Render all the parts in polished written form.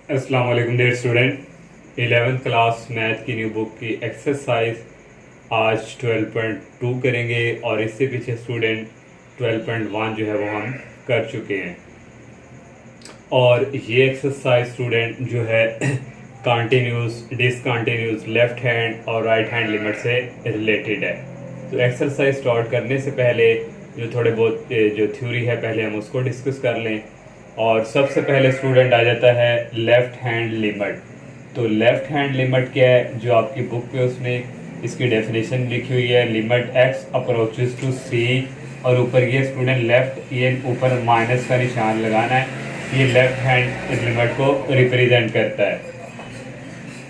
अस्सलाम वालेकुम dear student. 11th class math की न्यू बुक की एक्सरसाइज आज 12.2 करेंगे और इससे पीछे स्टूडेंट 12.1 जो है वो हम कर चुके हैं। और ये एक्सरसाइज स्टूडेंट जो है कंटिन्यूस डिसकंटिन्यूस लेफ्ट हैंड और राइट हैंड लिमिट से रिलेटेड है। तो एक्सरसाइज स्टार्ट करने से पहले जो थोड़े बहुत जो थ्योरी है पहले हम उसको डिस्कस कर लें। और सबसे पहले स्टूडेंट आ जाता है लेफ्ट हैंड लिमिट। तो लेफ्ट हैंड लिमिट क्या है, जो आपकी बुक पे उसने इसकी डेफिनेशन लिखी हुई है, लिमिट एक्स अप्रोचेस टू सी, और ऊपर ये स्टूडेंट लेफ्ट, ये ऊपर माइनस का निशान लगाना है, ये लेफ्ट हैंड लिमिट को रिप्रेजेंट करता है।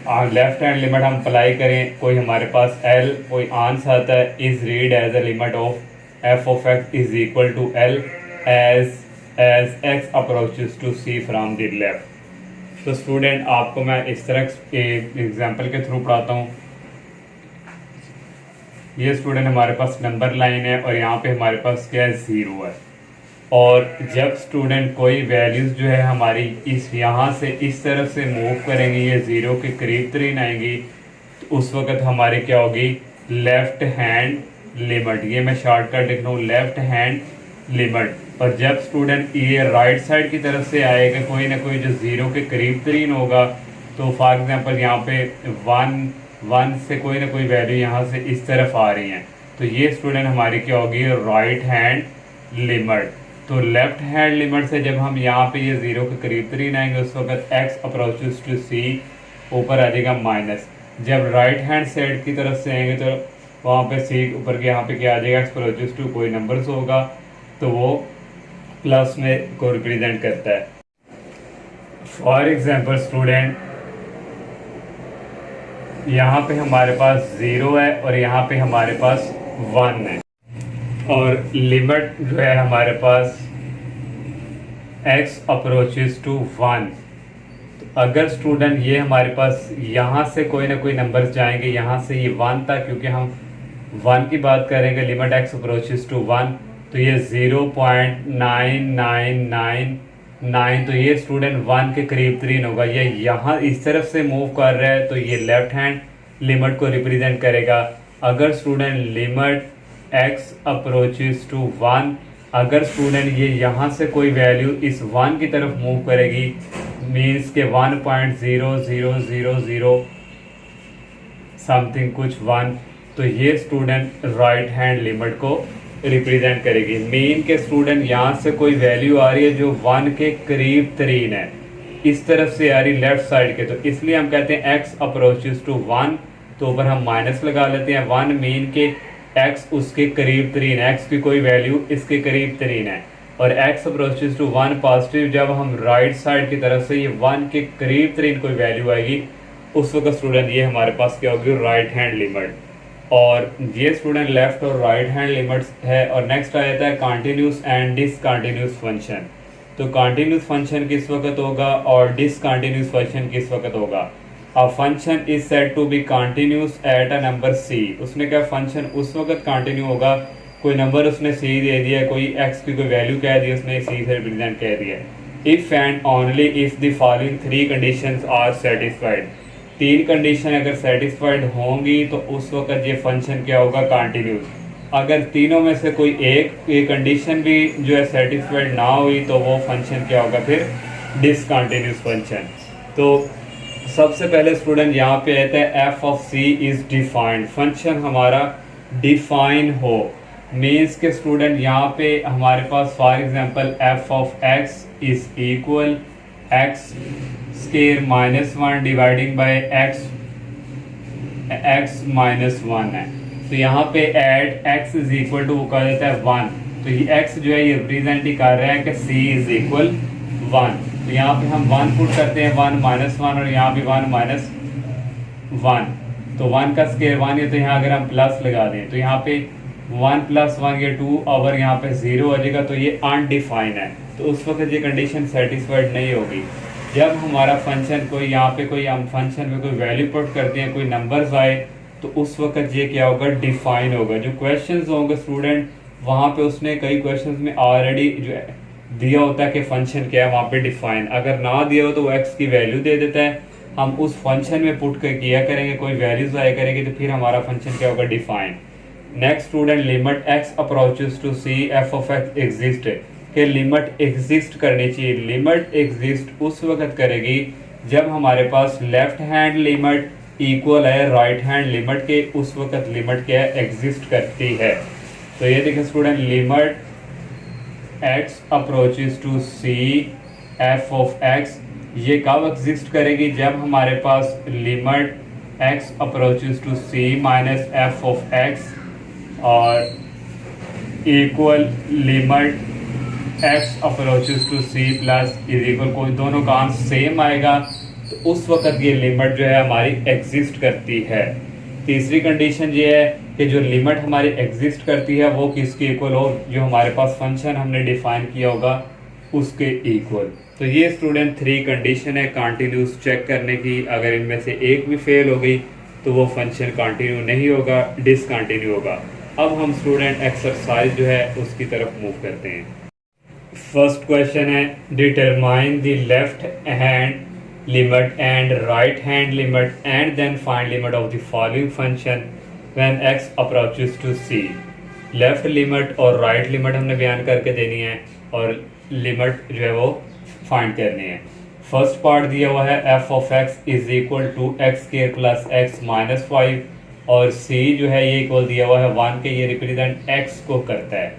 और लेफ्ट हैंड लिमिट हम अप्लाई करें, कोई हमारे पास एल कोई आंसर आता है, is read as a limit of F of x is equal to l as x approaches to c from the left. तो स्टूडेंट आपको मैं इस तरह के एग्जांपल के थ्रू पढ़ाता हूँ। ये स्टूडेंट हमारे पास नंबर लाइन है और यहाँ पे हमारे पास क्या है, ज़ीरो है। और जब स्टूडेंट कोई वैल्यूज़ जो है हमारी इस यहाँ से इस तरफ से मूव करेंगी, ये ज़ीरो के करीब तरीन आएंगी, तो उस वक्त हमारी क्या होगी, लेफ्ट हैंड लिमिट। ये मैं शॉर्टकट लिख रहा हूँ, लेफ्ट हैंड लिमिट। और जब स्टूडेंट ये राइट साइड की तरफ से आएगा, कोई ना कोई जो ज़ीरो के करीब तरीन होगा, तो फॉर एग्जांपल यहाँ पे वन से कोई ना कोई वैल्यू यहाँ से इस तरफ आ रही है, तो ये स्टूडेंट हमारी क्या होगी, राइट हैंड लिमिट। तो लेफ्ट हैंड लिमिट से जब हम यहाँ पे ये ज़ीरो के करीब तरीन आएंगे, उस वक्त एक्स अप्रोचेस टू सी ऊपर आ जाएगा माइनस। जब राइट हैंड साइड की तरफ से आएंगे तो वहाँ पे सी ऊपर के यहाँ पे क्या आ जाएगा, एक्स अप्रोचेस टू कोई नंबर्स होगा तो वो प्लस में को रिप्रेजेंट करता है। फॉर एग्जाम्पल स्टूडेंट यहाँ पे हमारे पास ज़ीरो है और यहाँ पे हमारे पास वन है, और लिमिट जो है हमारे पास x अप्रोचेस टू वन। तो अगर स्टूडेंट ये हमारे पास यहाँ से कोई ना कोई नंबर्स जाएंगे, यहाँ से ये वन तक, क्योंकि हम वन की बात करेंगे, limit x approaches to one, तो ये 0.9999, तो ये स्टूडेंट वन के करीब तरीन होगा। ये यहाँ इस तरफ से मूव कर रहा है तो ये लेफ्ट हैंड लिमिट को रिप्रेजेंट करेगा। अगर student limit x approaches to one, अगर स्टूडेंट ये यहाँ से कोई वैल्यू इस वन की तरफ मूव करेगी, मीन्स के 1.0000 समथिंग कुछ वन, तो ये स्टूडेंट राइट हैंड लिमिट को रिप्रेजेंट करेगी। मीन के स्टूडेंट यहाँ से कोई वैल्यू आ रही है जो वन के करीब तरीन है, इस तरफ से आ रही लेफ्ट साइड के, तो इसलिए हम कहते हैं x अप्रोचेस टू वन, तो ऊपर हम माइनस लगा लेते हैं। वन मीन के x उसके करीब तरीन, x की कोई वैल्यू इसके करीब तरीन है, और x approaches to one positive. जब हम राइट साइड की तरफ से ये वन के करीब तरीन कोई वैल्यू आएगी, उस वक्त स्टूडेंट ये हमारे पास क्या होगी, राइट हैंड लिमिट। और ये स्टूडेंट लेफ्ट और राइट हैंड लिमिट्स है। और नेक्स्ट आ जाता है कंटिन्यूस एंड डिसकंटिन्यूस फंक्शन। तो कंटिन्यूस फंक्शन किस वक्त होगा और डिसकंटिन्यूस फंक्शन किस वक्त होगा। A function is said to be continuous at a number c. उसने क्या, फंक्शन उस वक्त कंटिन्यू होगा, कोई नंबर उसने सी दे दिया, कोई एक्स की कोई वैल्यू कह दी उसने, सी से रिप्रेजेंट कह दिया। If and only if the following three conditions are satisfied. तीन कंडीशन अगर सेटिस्फाइड होंगी तो उस वक्त ये फंक्शन क्या होगा, कंटिन्यूस। अगर तीनों में से कोई एक कंडीशन भी जो है सेटिस्फाइड ना हुई तो वो फंक्शन क्या होगा, फिर डिसकंटिन्यूस फंक्शन। तो सबसे पहले स्टूडेंट यहाँ पे आता है F of C is defined. Function हमारा डिफाइन हो, मीन्स के स्टूडेंट यहाँ पे हमारे पास for example F of x is equal X square -1 dividing by X -1 है। तो यहाँ पे at x is equal to वो कह देता है 1, तो ये x जो है ये रिप्रेजेंट ही कर रहा है कि c इज इक्वल 1। तो यहाँ पे हम 1 पुट करते हैं, 1 -1, और यहाँ भी 1 -1, तो 1 का स्केयर 1 है, तो यहाँ अगर हम प्लस लगा दें तो यहाँ पे 1 + 1 ये 2, और यहाँ पे 0 आ जाएगा, तो ये अनडिफाइंड है। तो उस वक्त ये कंडीशन सेटिस्फाइड नहीं होगी। जब हमारा फंक्शन कोई यहाँ पे कोई हम फंक्शन में कोई वैल्यू पुट करते हैं, कोई नंबर्स आए, तो उस वक्त ये क्या होगा, डिफाइन होगा। जो क्वेश्चंस होंगे स्टूडेंट, वहाँ पे उसने कई क्वेश्चंस में ऑलरेडी जो है दिया होता है कि फंक्शन क्या है वहाँ पे डिफाइन, अगर ना दिया हो तो वो एक्स की वैल्यू दे देता है, हम उस फंक्शन में पुट कर किया करेंगे, कोई वैल्यूज आया करेंगे तो फिर हमारा फंक्शन क्या होगा, define. Next student, limit x approaches to C F of x exist, कि लिमिट एग्जिस्ट करनी चाहिए। लिमिट एग्जिस्ट उस वक्त करेगी जब हमारे पास लेफ्ट हैंड लिमिट इक्वल है राइट हैंड लिमिट के, उस वक्त लिमिट क्या है, एग्जिस्ट करती है। तो ये देखिए student, limit x approaches to C F of X, ये कब एग्जिस्ट करेगी, जब हमारे पास limit x approaches to C minus F of X और equal limit x approaches to C plus is equal, कोई दोनों का आंसर सेम आएगा तो उस वक्त ये लिमिट जो है हमारी एग्जिस्ट करती है। तीसरी कंडीशन ये है कि जो लिमिट हमारी एग्जिस्ट करती है वो किसके इक्वल हो, जो हमारे पास फंक्शन हमने डिफाइन किया होगा उसके इक्वल। तो ये स्टूडेंट 3 कंडीशन है कंटिन्यूस चेक करने की, अगर इनमें से एक भी फेल हो गई तो वो फंक्शन कंटिन्यू नहीं होगा, डिसकंटिन्यू होगा। अब हम स्टूडेंट एक्सरसाइज जो है उसकी तरफ मूव करते हैं। फर्स्ट क्वेश्चन है, determine the left hand limit and right hand limit and then find limit of the following function when x approaches to c। Left limit और राइट लिमिट हमने बयान करके देनी है और लिमिट जो है वो फाइंड करनी है। फर्स्ट पार्ट दिया हुआ है F of x is equal to x square plus x minus 5 और c जो है ये इक्वल दिया हुआ है 1 के, ये रिप्रेजेंट x को करता है।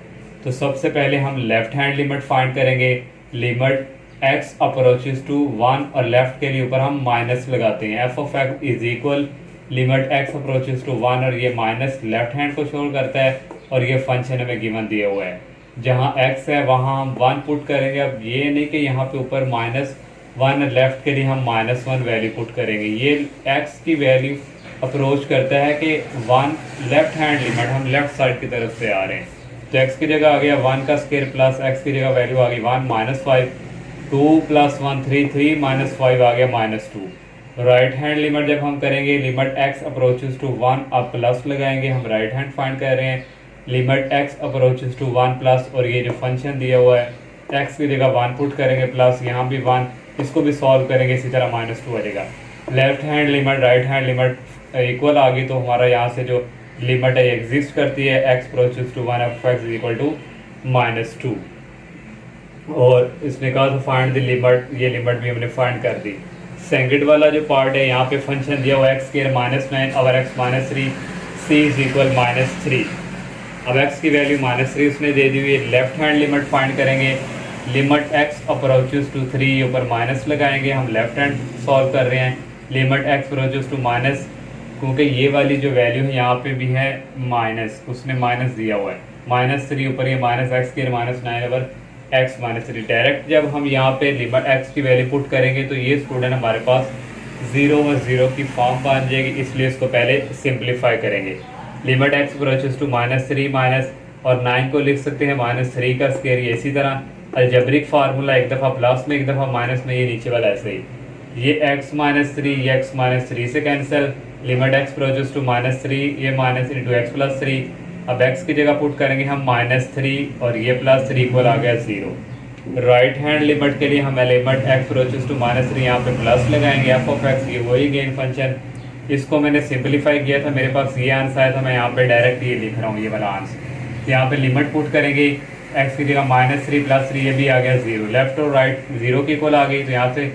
तो सबसे पहले हम लेफ्ट हैंड लिमिट फाइंड करेंगे। लिमिट x अप्रोचेस टू 1 और लेफ्ट के लिए ऊपर हम माइनस लगाते हैं। F of x is equal limit x approaches to 1 और ये माइनस लेफ्ट हैंड को शो करता है और ये फंक्शन हमें गिवन दिया हुआ है। जहाँ x है वहाँ हम 1 पुट करेंगे। अब ये नहीं कि यहाँ पे ऊपर -1 लेफ्ट के लिए हम -1 वैल्यू पुट करेंगे। ये x की वैल्यू अप्रोच करता है कि 1 लेफ्ट हैंड लिमिट, हम लेफ्ट साइड की तरफ से आ रहे हैं। तो x की जगह आ गया 1 का स्क्वायर प्लस x की जगह वैल्यू आ गई 1 -5, 2 + 1 3, 3 - 5 आ गया -2। राइट हैंड लिमिट जब हम करेंगे लिमिट x अप्रोचेस टू 1, अब प्लस लगाएंगे, हम राइट हैंड फाइंड कर रहे हैं। Limit x approaches to 1 plus और ये जो फंक्शन दिया हुआ है x की जगह 1 पुट करेंगे प्लस यहाँ भी 1, इसको भी सॉल्व करेंगे इसी तरह -2 आ जाएगा। Left hand limit right hand limit equal आ गई तो हमारा यहाँ से जो लिमिट है एग्जिस्ट करती है x approaches to 1 f x equal to -2। और इसने कहा तो फाइंड द लिमिट, ये लिमिट भी हमने फाइंड कर दी। सेकंड वाला जो पार्ट है यहाँ पे फंक्शन दिया हुआ है x स्क्वायर -9 और x -3 c इज इक्वल -3। अब x की वैल्यू -3 उसने दे दी हुई है। लेफ्ट हैंड लिमिट फाइंड करेंगे। लिमिट x अप्रोचेस टू 3 ऊपर माइनस लगाएंगे, हम लेफ्ट हैंड सॉल्व कर रहे हैं। Limit x approaches to minus, क्योंकि ये वाली जो वैल्यू है यहाँ पे भी है माइनस, उसने माइनस दिया हुआ है -3 ऊपर ये -x square -9 over x -3। Direct जब हम यहाँ पे लिमिट x की वैल्यू पुट करेंगे तो ये स्टूडेंट हमारे पास 0 और 0 की फॉर्म बन जाएगी, इसलिए इसको पहले सिंप्लीफाई करेंगे। Limit x approaches to -3 minus और 9 को लिख सकते हैं -3 का स्क्वायर। ये इसी तरह अलजेब्रिक फार्मूला, एक दफ़ा प्लस में एक दफ़ा माइनस में, ये नीचे वाला ऐसे ही। ये x -3 ये x -3 से cancel. Limit x approaches to -3 ये माइनस इंटू एक्स प्लस 3। अब x की जगह पुट करेंगे हम -3 और ये +3 इक्वल आ गया 0। राइट हैंड लिमिट के लिए हम लिमिट x अप्रोचेस टू -3 यहाँ पे प्लस लगाएंगे। एफ ऑफ एक्स ये वही गेन फंक्शन, इसको मैंने सिंप्लीफाई किया था, मेरे पास ये आंसर आया था, मैं यहाँ पे डायरेक्ट ये लिख रहा हूँ ये वाला आंसर। यहाँ पे लिमिट पुट करेंगे, x की जगह -3 + 3 ये भी आ गया 0। लेफ्ट और राइट 0 की इक्वल आ गई तो यहाँ से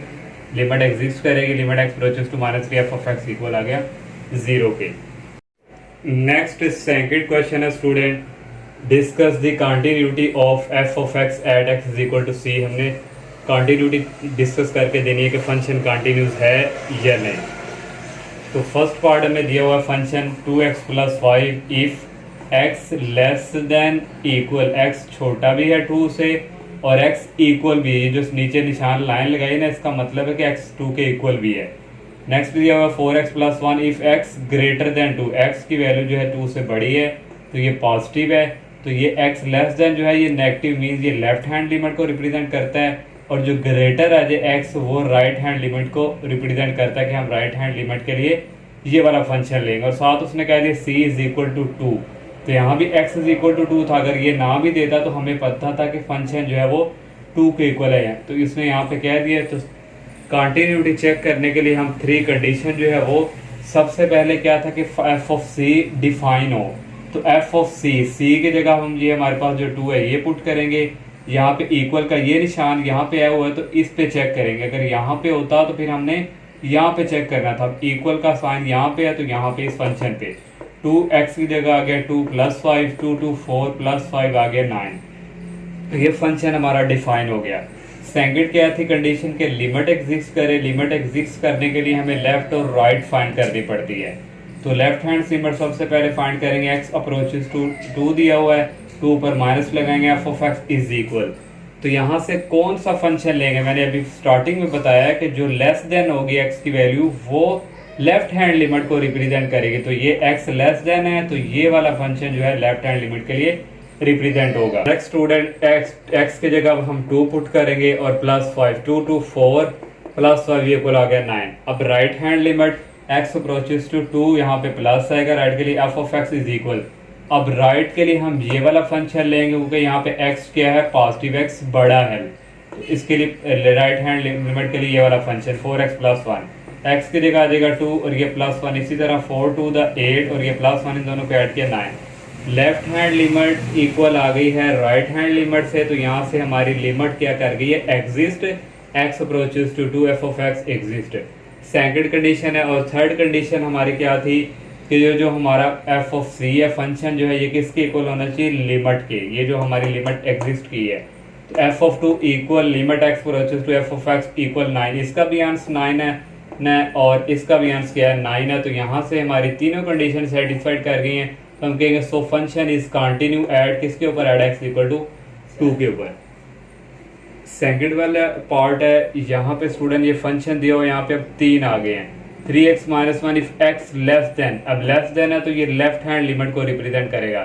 लिमिट एग्जिस्ट करेगी। Limit x approaches to -3 F of x equal आ गया 0 के। नेक्स्ट सेकंड क्वेश्चन है student, discuss the continuity of F of X at X is equal to C. हमने कंटिन्यूटी डिस्कस करके देनी है कि फंक्शन कंटिन्यूस है या नहीं। तो फर्स्ट पार्ट हमें दिया हुआ है function 2x + 5 if x less than equal, x छोटा भी है 2 से और x इक्वल भी है। जो नीचे निशान लाइन लगाई ना, इसका मतलब है कि x 2 के इक्वल भी है। नेक्स्ट दिया हुआ 4x + 1 if x greater than 2, x की वैल्यू जो है 2 से बड़ी है तो ये पॉजिटिव है। तो ये x लेस देन जो है ये नेगेटिव, मीन्स ये लेफ्ट हैंड लिमिट को रिप्रेजेंट करता है और जो ग्रेटर है जो x वो राइट हैंड लिमिट को रिप्रेजेंट करता है कि हम राइट हैंड लिमिट के लिए ये वाला फंक्शन लेंगे। और साथ उसने कह दिया c इज इक्वल टू 2, तो यहाँ भी x इज इक्वल टू 2 था। अगर ये ना भी देता तो हमें पता था कि फंक्शन जो है वो 2 के इक्वल है, तो इसने यहाँ पे कह दिया। तो कंटिन्यूटी चेक करने के लिए हम 3 कंडीशन जो है वो सबसे पहले क्या था कि एफ ऑफ सी डिफाइन हो। तो एफ ऑफ सी की जगह हम ये हमारे पास जो 2 है ये पुट करेंगे, यहाँ पे इक्वल का ये निशान यहाँ पे आया हुआ है तो इस पे चेक करेंगे। अगर यहाँ पे होता तो फिर हमने यहाँ पे चेक करना था। इक्वल का साइन यहाँ पे है तो यहाँ पे इस फंक्शन पे 2x की जगह आ गया 2 + 5, 2 2 4 + 5 आ गया 9। तो ये फंक्शन हमारा डिफाइन हो गया। सेकंड क्या थी कंडीशन के लिमिट एग्जिस्ट करे। लिमिट एग्जिस्ट करने के लिए हमें लेफ्ट और राइट फाइंड करनी पड़ती है। तो लेफ्ट हैंड लिमिट सबसे पहले फाइंड करेंगे, x अप्रोचेस टू 2 दिया हुआ है, 2 पर माइनस लगाएंगे, F of x is equal. तो यहाँ से कौन सा फंक्शन लेंगे, मैंने अभी स्टार्टिंग में बताया कि जो लेस देन होगी x की वैल्यू वो लेफ्ट हैंड लिमिट को रिप्रेजेंट करेगी। तो ये x लेस देन है तो ये वाला फंक्शन जो है लेफ्ट हैंड लिमिट के लिए रिप्रेजेंट होगा। नेक्स्ट स्टूडेंट x की जगह अब हम 2 पुट करेंगे और +5, 2 2 4 + 5 ये इक्वल आ गया 9। अब right hand limit x approaches to 2 यहाँ पे प्लस आएगा राइट के लिए, f of x is equal. अब राइट के लिए हम ये वाला फंक्शन लेंगे क्योंकि यहाँ पे x क्या है पॉजिटिव, x बड़ा है, तो इसके लिए राइट हैंड लिमिट के लिए ये वाला फंक्शन 4x + 1, x की जगह आ जाएगा 2 और ये +1, इसी तरह 4 2 द 8 और ये +1 इन दोनों को ऐड किया 9। लेफ्ट हैंड लिमिट इक्वल आ गई है राइट हैंड लिमिट से, तो यहाँ से हमारी लिमिट क्या कर गई है exist, x approaches to 2 f of x exist. Second condition है। और थर्ड कंडीशन हमारी क्या थी कि जो हमारा एफ ऑफ सी है फंक्शन जो है ये किसके इक्वल होना चाहिए, लिमिट के। ये जो हमारी लिमिट एग्जिस्ट की है तो f of 2 equal limit x approaches to f of x equal 9, इसका भी आंसर 9 है न, और इसका भी आंसर क्या है 9 है। तो यहाँ से हमारी तीनों कंडीशन सेटिस्फाइड कर गई हैं। तो हम कहेंगे so function is continue at किसके ऊपर, एट एक्स इक्वल टू 2 के ऊपर। सेकंड वाला पार्ट है, यहाँ पे स्टूडेंट ये फंक्शन दिया हुआ, यहाँ पे अब 3 आ गए हैं। 3x - 1 if x less than, अब लेस देन है तो ये लेफ्ट हैंड लिमिट को रिप्रेजेंट करेगा।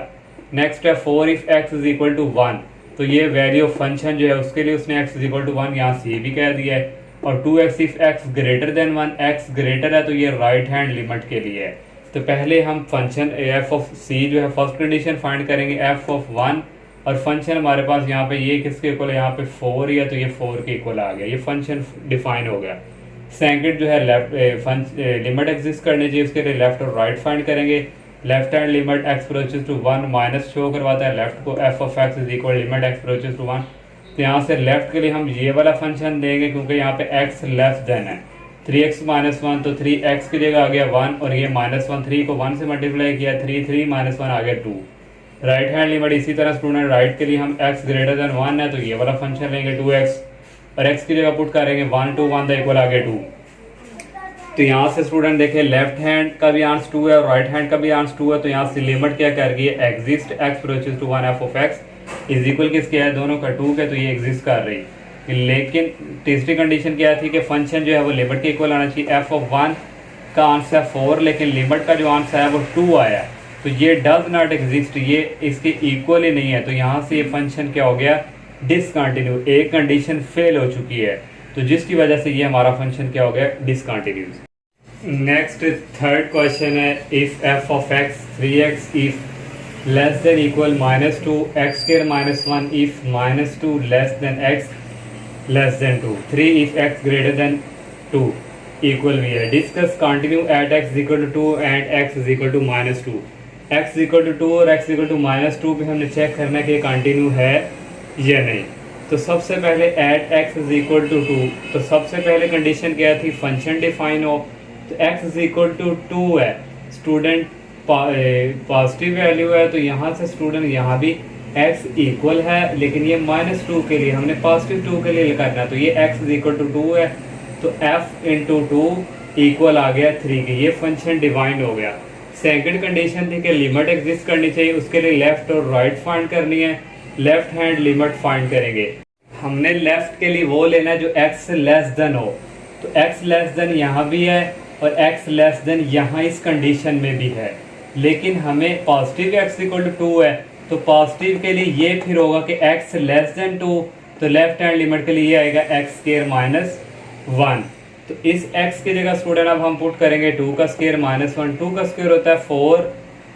नेक्स्ट है 4 if x is equal to 1, तो ये वैल्यू फंक्शन जो है उसके लिए उसने x इज इक्वल टू 1 यहाँ से भी कह दिया है। और 2x if x greater then 1, x greater है तो ये राइट हैंड लिमिट के लिए है। तो पहले हम फंक्शन एफ ऑफ सी जो है फर्स्ट कंडीशन फाइंड करेंगे, एफ ऑफ 1, और फंक्शन हमारे पास यहाँ पे ये किसके इक्वल है, यहाँ पे 4 है तो ये 4 के इक्वल आ गया, ये फंक्शन डिफाइन हो गया। सेकंड जो है लेफ्ट लिमिट एग्जिस्ट करनी चाहिए, उसके लिए लेफ्ट और राइट फाइंड करेंगे। Left hand limit x approaches to 1 minus show करवाता है लेफ्ट को, f of x is equal limit x approaches to 1। तो यहाँ से लेफ्ट के लिए हम ये वाला फंक्शन देंगे क्योंकि यहाँ पे x लेस देन है। 3x - 1 तो 3x की जगह आ गया 1 और ये -1, 3 को 1 से मल्टीप्लाई किया 3 3 - 1 आ गया 2। राइट हैंड लिमिट इसी तरह स्टूडेंट राइट के लिए हम x ग्रेटर देन 1 है तो ये वाला फंक्शन लेंगे 2x और x की जगह पुट करेंगे 1 2 1 द इक्वल आ गया 2। तो यहाँ से स्टूडेंट देखें लेफ्ट हैंड का भी आंसर 2 है और राइट हैंड का भी आंसर 2 है, तो यहाँ से लिमिट क्या कर गई है exist x approaches to 1 f of x is equal किसके है, दोनों का 2 के, तो ये एग्जिस्ट कर रही। लेकिन तीसरी कंडीशन क्या थी कि फंक्शन जो है वो लिमिट के इक्वल आना चाहिए। एफ ऑफ 1 का आंसर है 4 लेकिन लिमिट का जो आंसर है वो 2 आया, तो ये डज नॉट एग्जिस्ट, ये इसके इक्वल ही नहीं है। तो यहाँ से ये फंक्शन क्या हो गया डिसकंटिन्यू, एक कंडीशन फेल हो चुकी है, तो जिसकी वजह से ये हमारा फंक्शन क्या हो गया डिसकंटिन्यूस। नेक्स्ट थर्ड क्वेश्चन है, if f of x 3x if less than equal -2 x square -1 if -2 less than x less than 2, 3 if x greater than 2 equal भी है। Discuss continue at x equal to 2 and x is equal to -2। x equal to 2 और x equal to -2 पे हमने check करना है कि continue है या नहीं। तो सबसे पहले at x is equal to 2, तो सबसे पहले कंडीशन क्या थी फंक्शन डिफाइन हो, तो x इज इक्वल टू 2 है स्टूडेंट, पॉजिटिव वैल्यू है, तो यहाँ से स्टूडेंट यहाँ भी x इक्वल है, लेकिन ये -2 के लिए हमने पॉजिटिव 2 के लिए करना है, तो ये x इज इक्वल टू 2 है, तो f इंटू 2 इक्वल आ गया 3 के, ये फंक्शन डिवाइन हो गया। सेकंड कंडीशन थी कि लिमिट एग्जिस्ट करनी चाहिए, उसके लिए लेफ्ट और राइट फाइंड करनी है। लेफ्ट हैंड लिमिट फाइंड करेंगे, हमने लेफ्ट के लिए वो लेना है जो x लेस देन हो, तो x लेस देन यहाँ भी है और x लेस देन यहाँ इस कंडीशन में भी है, लेकिन हमें पॉजिटिव x इक्वल टू 2 है, तो पॉजिटिव के लिए ये फिर होगा कि x लेस देन 2, तो लेफ्ट हैंड लिमिट के लिए ये आएगा x स्क्वायर -1। तो इस x की जगह स्टूडेंट अब हम पुट करेंगे 2 का स्क्वायर -1, 2 का स्क्वायर होता है 4,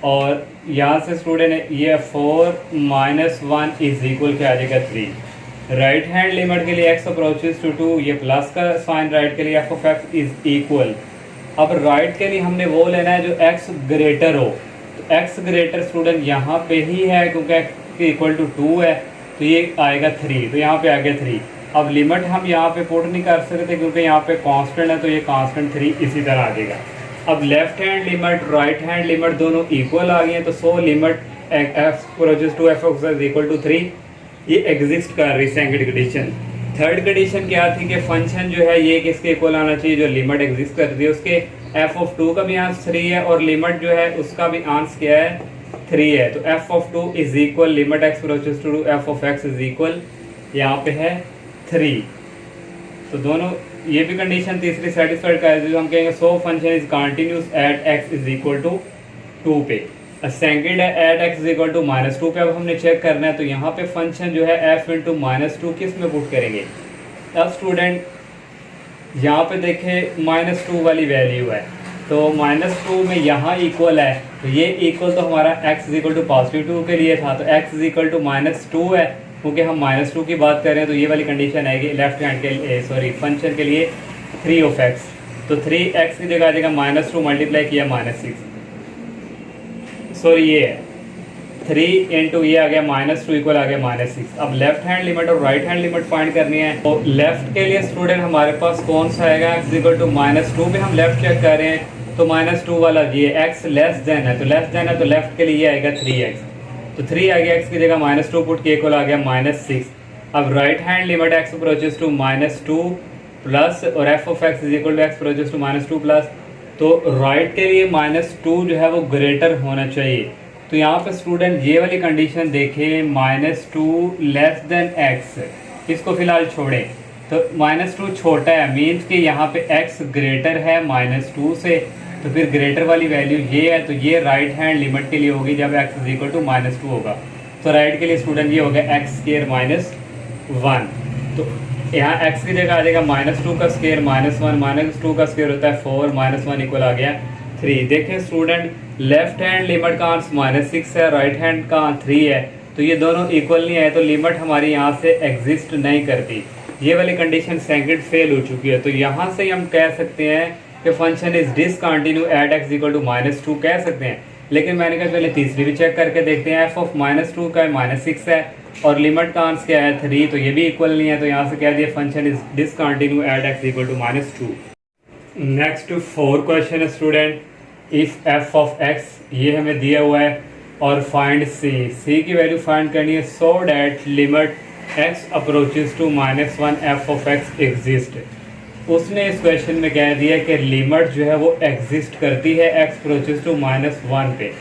और यहाँ से स्टूडेंट ये 4 - 1 इज इक्वल क्या आ जाएगा 3। राइट हैंड लिमिट के लिए x अप्रोचेस टू 2, ये प्लस का साइन राइट के लिए f of x is equal. अब राइट के लिए हमने वो लेना है जो x ग्रेटर हो, तो x ग्रेटर स्टूडेंट यहाँ पे ही है क्योंकि x के इक्वल टू 2 है, तो ये आएगा 3, तो यहाँ पे आ गया 3। अब लिमिट हम यहाँ पे पुट नहीं कर सकते क्योंकि यहाँ पे कांस्टेंट है, तो ये कांस्टेंट 3 इसी तरह आ जाएगा। अब left hand limit right hand limit दोनों इक्वल आ गई हैं, तो so limit x approaches to f of x is equal to 3 ये एग्जिस्ट कर रही सेकंड कंडीशन। थर्ड कंडीशन क्या थी कि फंक्शन जो है ये किसके इक्वल आना चाहिए, जो लिमिट एग्जिस्ट करती है उसके f ऑफ 2 का भी आंसर 3 है और लिमिट जो है उसका भी आंसर क्या है 3 है, तो f of 2 is equal limit x approaches to f of x is equal यहाँ पे है 3। तो दोनों ये भी कंडीशन तीसरी सेटिस्फाइड कर दी, तो हम कहेंगे so function is continuous at x is equal to 2 पे। सेकेंड है at x is equal to -2 पे। अब हमने चेक करना है, तो यहाँ पे फंक्शन जो है f इंटू -2 किस में पुट करेंगे। अब स्टूडेंट यहाँ पे देखें -2 वाली वैल्यू है, तो -2 में यहाँ इक्वल है, तो ये इक्वल तो हमारा x इज इक्वल टू +2 के लिए था, तो x इज इक्वल टू -2 है क्योंकि हम -2 की बात कर रहे हैं, तो ये वाली कंडीशन आएगी लेफ्ट हैंड के फंक्शन के लिए 3 ऑफ x, तो 3x की जगह आ जाएगा -2 मल्टीप्लाई किया -6, सॉरी ये है 3 इंटू ये आ गया -2 इक्वल आ गया -6। अब लेफ्ट हैंड लिमिट और राइट हैंड लिमिट फाइंड करनी है, तो लेफ्ट के लिए स्टूडेंट हमारे पास कौन सा आएगा, x इक्वल टू -2 पे हम लेफ्ट चेक कर रहे हैं, तो -2 वाला ये x लेस देन है, तो लेस देन है तो लेफ्ट के लिए आएगा 3x, तो 3 आ गया, x की जगह -2 पुट किए इक्वल आ गया -6। अब right hand limit x approaches to -2 plus और f of x is equal to x approaches to -2 plus, तो राइट के लिए -2 जो है वो ग्रेटर होना चाहिए। तो यहाँ पे स्टूडेंट ये वाली कंडीशन देखें -2 लेस देन x, इसको फिलहाल छोड़ें, तो -2 छोटा है मीन्स कि यहाँ पे x ग्रेटर है -2 से, तो फिर ग्रेटर वाली वैल्यू ये है, तो ये राइट हैंड लिमिट के लिए होगी जब x इज इक्वल टू -2 होगा। तो राइट के लिए स्टूडेंट ये हो गया x² -1, तो यहाँ x की जगह आ जाएगा -2 का स्क्वायर -1 -2 का स्क्वायर होता है 4 -1 इक्वल आ गया 3। देखें स्टूडेंट लेफ्ट हैंड लिमिट का आंसर -6 है, राइट हैंड का 3 है, तो ये दोनों इक्वल नहीं है, तो लिमिट हमारी यहाँ से एग्जिस्ट नहीं करती, ये वाली कंडीशन सेकंड फेल हो चुकी है। तो यहाँ से हम कह सकते हैं कि function is discontinue at x equal to -2 कह सकते हैं, लेकिन मैंने कहा पहले तीसरी भी चेक करके देखते हैं। f ऑफ -2 का -6 है और लिमिट का आंसर क्या है 3, तो ये भी इक्वल नहीं है, तो यहाँ से कह दिया function is discontinue at x equal to -2। Next 4 question है student, if f of x ये हमें दिया हुआ है और फाइंड c की वैल्यू फाइंड करनी है, so that limit x approaches to -1 f of x exist. उसने इस क्वेश्चन में कह दिया कि लिमिट जो है वो एग्जिस्ट करती है x अप्रोचेस टू -1 पे,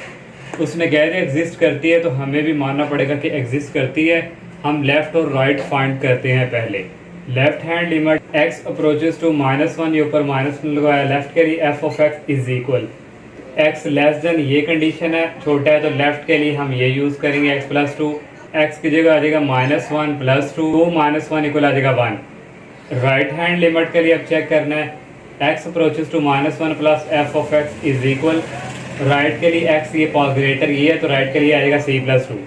उसने कह दिया एग्जिस्ट करती है, तो हमें भी मानना पड़ेगा कि एग्जिस्ट करती है। हम लेफ्ट और राइट फाइंड करते हैं, पहले left hand limit x approaches to -1, ये ऊपर -1 लगाया, लेफ्ट के लिए f of x is equal x less than, ये कंडीशन है छोटा है, तो लेफ्ट के लिए हम ये यूज़ करेंगे x प्लस 2, x की जगह आ जाएगा -1 प्लस 2 -1 इक्वल आ जाएगा 1। राइट हैंड लिमिट के लिए अब चेक करना है, x approaches to -1 plus f of x is equal, right के लिए x ये ग्रेटर ये है, तो राइट के लिए आएगा c प्लस 2,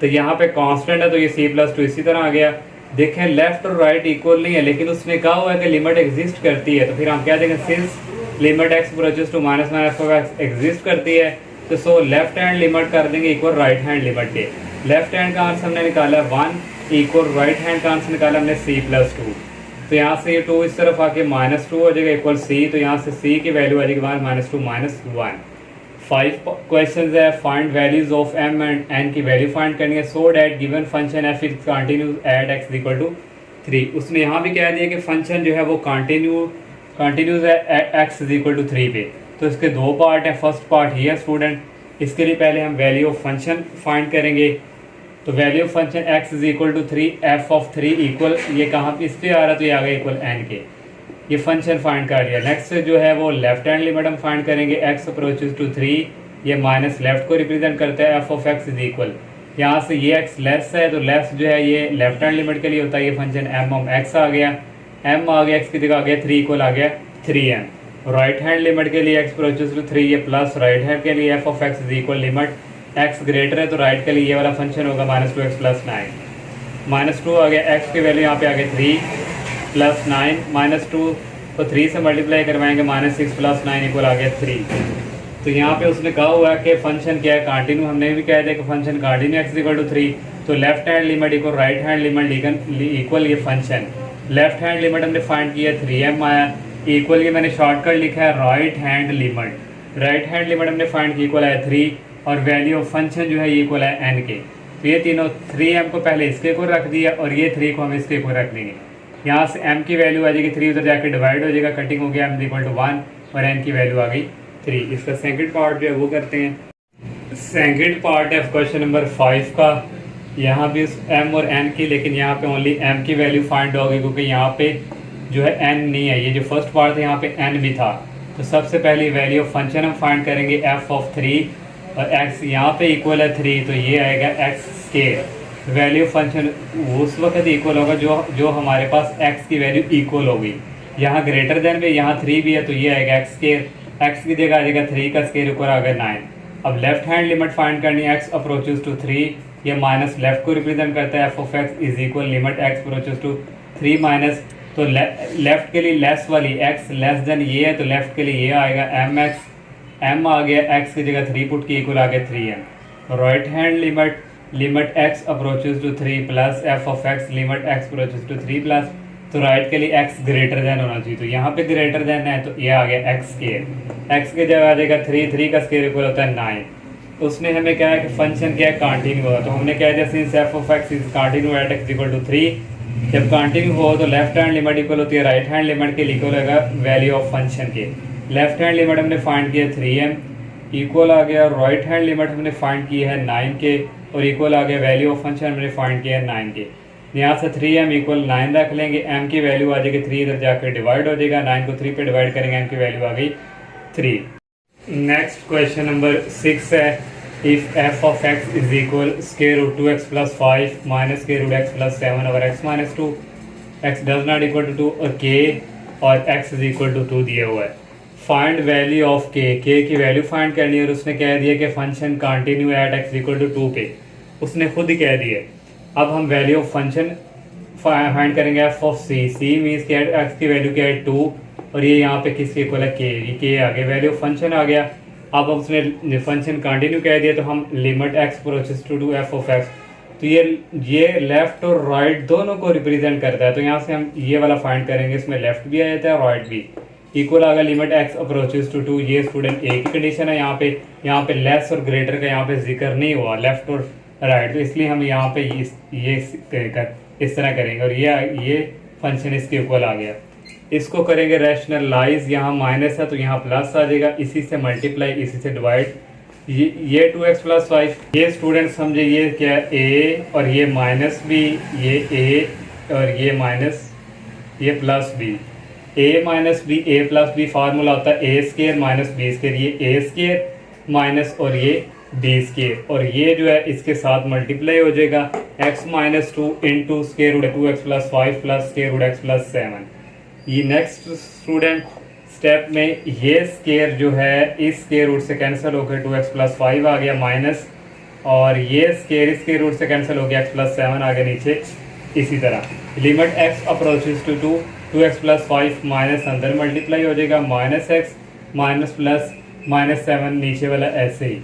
तो यहाँ पे कांस्टेंट है, तो ये c प्लस 2 इसी तरह आ गया। देखें लेफ्ट और राइट इक्वल नहीं है, लेकिन उसने कहा हुआ है कि लिमिट एग्जिस्ट करती है, तो फिर हम क्या देंगे, since limit x approaches to -1 f of x exist करती है, तो सो लेफ्ट हैंड लिमिट कर देंगे इक्वल राइट हैंड लिमिट के। लेफ्ट हैंड का आंसर हमने निकाला 1 इक्वल राइट हैंड का आंसर निकाला हमने c प्लस 2, तो यहाँ से ये 2 इस तरफ आके -2 हो जाएगा इक्वल c, तो यहाँ से c की वैल्यू आ जाएगी -2 -1। 5 क्वेश्चंस है, find values of m and n की वैल्यू फाइंड करनी है, so that given function f is continuous at x equal to 3। उसने यहाँ भी कह दिया कि फंक्शन जो है वो कंटिन्यूस है at x is equal to 3 पे, तो इसके 2 पार्ट है। फर्स्ट पार्ट ये है स्टूडेंट, इसके लिए पहले हम वैल्यू ऑफ फंक्शन फाइंड करेंगे, तो value of function x is equal to 3 f of 3 equal, ये कहाँ इस पे आ रहा है, तो ये आ गया इक्वल n के, ये फंक्शन फाइंड कर लिया। नेक्स्ट जो है वो लेफ्ट हैंड लिमिट हम फाइंड करेंगे, x अप्रोचेस टू 3, ये माइनस लेफ्ट को रिप्रेजेंट करता है, f of x is equal, यहाँ से ये x लेस है, तो लेस जो है ये लेफ्ट हैंड लिमिट के लिए होता है, ये फंक्शन m ऑफ x आ गया, m आ गया, x की जगह आ गया 3 इक्वल आ गया 3m। राइट हैंड लिमिट के लिए x अप्रोचेस टू 3, ये प्लस राइट हैंड के लिए f of x is equal limit x greater है, तो राइट के लिए ये वाला फंक्शन होगा -2x प्लस 9। -2 आ गया, एक्स की वैल्यू यहाँ पे आ गई 3 प्लस 9 -2 तो 3 से मल्टीप्लाई करवाएंगे, -6 प्लस 9 इक्वल आ गया 3। तो यहाँ पे उसने कहा हुआ है कि फंक्शन क्या है, कंटिन्यू। हमने भी कह दिया कि function continue x equal to 3, तो left hand limit equal right hand limit equal ये फंक्शन। लेफ्ट हैंड लिमिट हमने फाइंड किया 3m आया, इक्वल ये मैंने शॉर्टकट लिखा है right hand limit. Right hand limit हमने फाइंड की इक्वल है 3 और वैल्यू ऑफ फंक्शन जो है ये इक्वल है n के। तो ये तीनों 3m को पहले इसके को रख दिया और ये 3 को हम इसके को रख देंगे। यहाँ से m की वैल्यू आ जाएगी 3, उधर जाकर डिवाइड हो जाएगा, कटिंग हो गया m इक्वल टू 1 और n की वैल्यू आ गई 3। इसका सेकंड पार्ट जो है वो करते हैं। सेकंड पार्ट है क्वेश्चन नंबर 5 का। यहाँ भी m और n की, लेकिन यहाँ पे ओनली m की वैल्यू फाइंड होगी क्योंकि यहाँ पे जो है n नहीं है। ये जो फर्स्ट पार्ट था यहाँ पे n भी था। तो सबसे पहली वैल्यू ऑफ फंक्शन हम फाइंड करेंगे f ऑफ 3 और x यहाँ पे इक्वल है 3, तो ये आएगा x स्केयर। वैल्यू फंक्शन उस वक्त इक्वल होगा जो हमारे पास x की वैल्यू इक्वल होगी। यहाँ ग्रेटर देन भी, यहाँ 3 भी है, तो ये आएगा x स्केयर। x की जगह आ जाएगा 3 का स्केयर ऊपर आ गया 9। अब लेफ्ट हैंड लिमिट फाइंड करनी है, x अप्रोचेस टू 3, ये माइनस लेफ्ट को रिप्रेजेंट करता है। f of x is equal limit x approaches to 3 minus, तो लेफ्ट के लिए लेस वाली x लेस देन ये है, तो लेफ्ट के लिए ये आएगा mx, m आ गया, x की जगह 3 पुट की इक्वल आ गया 3m। Right hand limit x approaches to 3 plus f of x limit x approaches to 3 plus, तो राइट के लिए x ग्रेटर देन होना चाहिए, तो यहाँ पे ग्रेटर देन है, तो ये आ गया x स्केयर। x की जगह आ जाएगा 3 का स्केयर इक्वल होता है 9। उसने हमें कहा है कि फंक्शन क्या है, कंटिन्यू होगा, तो हमने क्या दिया since f of x is continue at x equal to 3, जब कंटिन्यू हो तो लेफ्ट हैंड लिमिट इक्वल होती है राइट हैंड लिमिट के, इक्वल होगा वैल्यू ऑफ फंक्शन के। लेफ्ट हैंड लिमिट हमने फाइंड किया 3m इक्वल आ गया, राइट हैंड लिमिट हमने फाइंड की है 9 के और इक्वल आ गया वैल्यू ऑफ फंक्शन हमने फाइंड किया है 9 के। यहाँ से 3m इक्वल 9 रख लेंगे, m की वैल्यू आ जाएगी 3, इधर जाकर डिवाइड हो जाएगा, 9 को 3 पे डिवाइड करेंगे, m की वैल्यू आ गई 3। नेक्स्ट क्वेश्चन नंबर 6 है, if f of x is equal square root 2x plus 5 minus square root x plus 7 over x minus 2, x does not equal to 2 और k और x इज इक्वल टू 2 दिया हुआ है। Find value of k की value find करनी है और उसने कह दिया कि function continue at x equal to 2 पे, उसने खुद ही कह दिया। अब हम वैल्यू ऑफ फंक्शन फाइंड करेंगे f ऑफ c मीन्स कि x की वैल्यू क्या है 2 और ये यहाँ पे किसके इक्वल है k, ये k आ गया, वैल्यू ऑफ फंक्शन आ गया। अब उसने फंक्शन कंटिन्यू कह दिया तो हम limit x approaches to f of x, तो ये लेफ्ट और राइट दोनों को रिप्रेजेंट करता है, तो यहाँ से हम ये वाला फाइंड करेंगे, इसमें लेफ्ट भी आ जाता है राइट भी। इक्वल आ गया लिमिट x अप्रोचेस टू 2, ये स्टूडेंट ए की कंडीशन है, यहाँ पे लेस और ग्रेटर का यहाँ पे जिक्र नहीं हुआ लेफ्ट और राइट, तो इसलिए हम यहाँ पे ये इस तरह करेंगे और ये फंक्शन इसके इक्वल आ गया। इसको करेंगे रैशनलाइज, यहाँ माइनस है तो यहाँ प्लस आ जाएगा, इसी से मल्टीप्लाई इसी से डिवाइड, ये 2x प्लस 5, ये स्टूडेंट समझे ये क्या है a और ये माइनस b, ये a और ये माइनस ये plus b, a minus b a plus b formula होता है a square minus b square, ये a स्केयर माइनस और ये b स्केयर, और ये जो है इसके साथ मल्टीप्लाई हो जाएगा x minus 2 into square root 2x plus 5 plus square root x plus 7। ये नेक्स्ट स्टूडेंट स्टेप में ये स्केयर जो है इस स्केयर रूट से कैंसिल होकर 2x प्लस 5 आ गया माइनस, और ये स्केयर इस स्केयर रूट से कैंसिल हो गया x प्लस 7 आ गया नीचे। इसी तरह limit x approaches to 2x plus 5 minus अंदर मल्टीप्लाई हो जाएगा minus x minus plus minus 7 नीचे वाला ऐसे ही।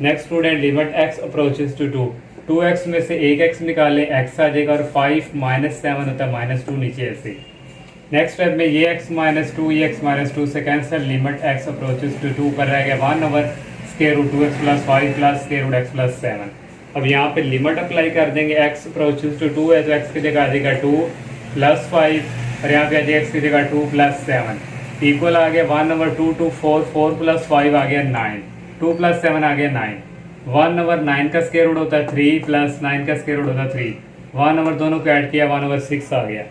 Next student limit x approaches to 2x में से एक x निकालें, x आ जाएगा और 5 माइनस 7 होता है माइनस 2 नीचे ऐसे ही। नेक्स्ट स्टेप में ये x माइनस 2 ये x माइनस 2 से cancel, limit x approaches to 2 पर रह गया 1 over square root 2x plus 5 plus square root x plus 7। अब यहाँ पे लिमिट अप्लाई कर देंगे, x अप्रोचेस टू 2 है तो x की जगह आ जाएगा 2 प्लस 5 और यहाँ पे आ जाएगा x की जगह 2 प्लस 7 इक्वल आ गया 1 ओवर 2 टू 4 4 प्लस 5 आ गया 9 2 प्लस 7 आ गया 9 1 ओवर 9 का स्क्वायर रूट होता है 3 प्लस 9 का स्क्वायर रूट होता है 3 1 ओवर दोनों को ऐड किया 1 ओवर 6 आ गया।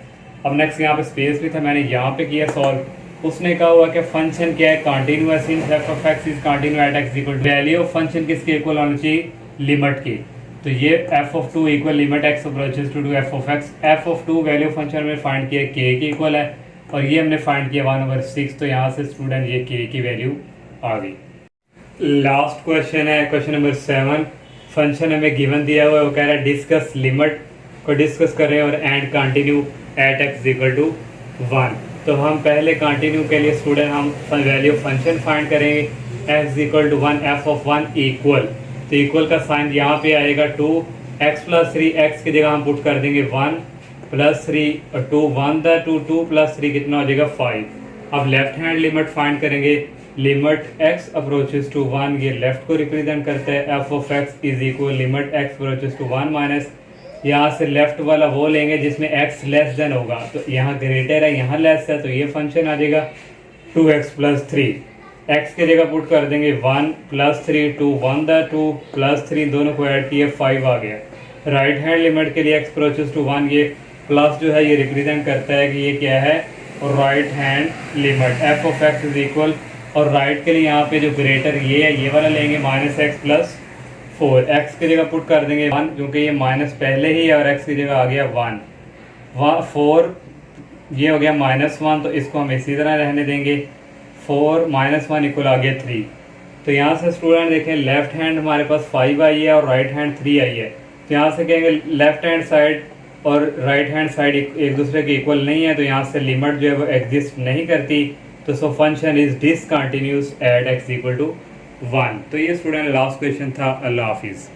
अब नेक्स्ट यहाँ पे स्पेस भी था, मैंने यहाँ पे किया सॉल्व। उसने कहा हुआ कि फंक्शन क्या है continuous since f of x is continue at x equal to value of function किसके इक्वल होनी चाहिए, लिमिट की, तो ये f of 2 equal limit x approaches to f of x, f of 2 value function में find किया k के equal है और ये हमने फाइंड किया 1 ओवर 6, तो यहाँ से स्टूडेंट ये k की वैल्यू आ गई। लास्ट क्वेश्चन है क्वेश्चन नंबर 7। फंक्शन हमें गिवन दिया हुआ है, वो कह रहा है डिस्कस लिमिट को डिस्कस कर रहे हैं और and continue at x equal to 1। तो हम पहले कंटिन्यू के लिए स्टूडेंट हम वैल्यू फंक्शन फाइंड करेंगे x equal to 1 f of 1 equal, तो इक्वल का साइन यहाँ पे आएगा 2 एक्स प्लस 3, एक्स की जगह हम पुट कर देंगे 1 प्लस 3 और 2 1 द 2 2 प्लस 3 कितना हो जाएगा 5। अब लेफ्ट हैंड लिमिट फाइंड करेंगे, लिमिट x अप्रोचेस टू 1, ये लेफ्ट को रिप्रेजेंट करता है, f of x is equal limit x approaches to 1 minus, यहाँ से लेफ्ट वाला वो लेंगे जिसमें x लेस देन होगा, तो यहाँ ग्रेटर है यहाँ लेस है, तो ये फंक्शन आ जाएगा 2x प्लस 3, x की जगह पुट कर देंगे 1 प्लस 3 2 1 द 2 प्लस 3 दोनों को ऐड किए 5 आ गया। राइट हैंड लिमिट के लिए x अप्रोचेस टू 1, ये प्लस जो है ये रिप्रेजेंट करता है कि ये क्या है right hand limit f of x is equal, और राइट के लिए यहाँ पे जो ग्रेटर ये है ये वाला लेंगे माइनस एक्स प्लस 4, एक्स की जगह पुट कर देंगे 1 क्योंकि ये माइनस पहले ही है और एक्स की जगह आ गया 1 4, ये हो गया -1, तो इसको हम इसी तरह रहने देंगे, 4 -1 इक्वल आ गया 3। तो यहाँ से स्टूडेंट देखें लेफ्ट हैंड हमारे पास 5 आई है और राइट हैंड 3 आई है, तो यहाँ से कहेंगे लेफ्ट हैंड साइड और राइट हैंड साइड एक दूसरे के इक्वल नहीं है, तो यहाँ से लिमिट जो है वो एग्जिस्ट नहीं करती, तो so function is discontinuous at x equal to 1। तो ये स्टूडेंट लास्ट क्वेश्चन था। अल्लाह हाफिज़।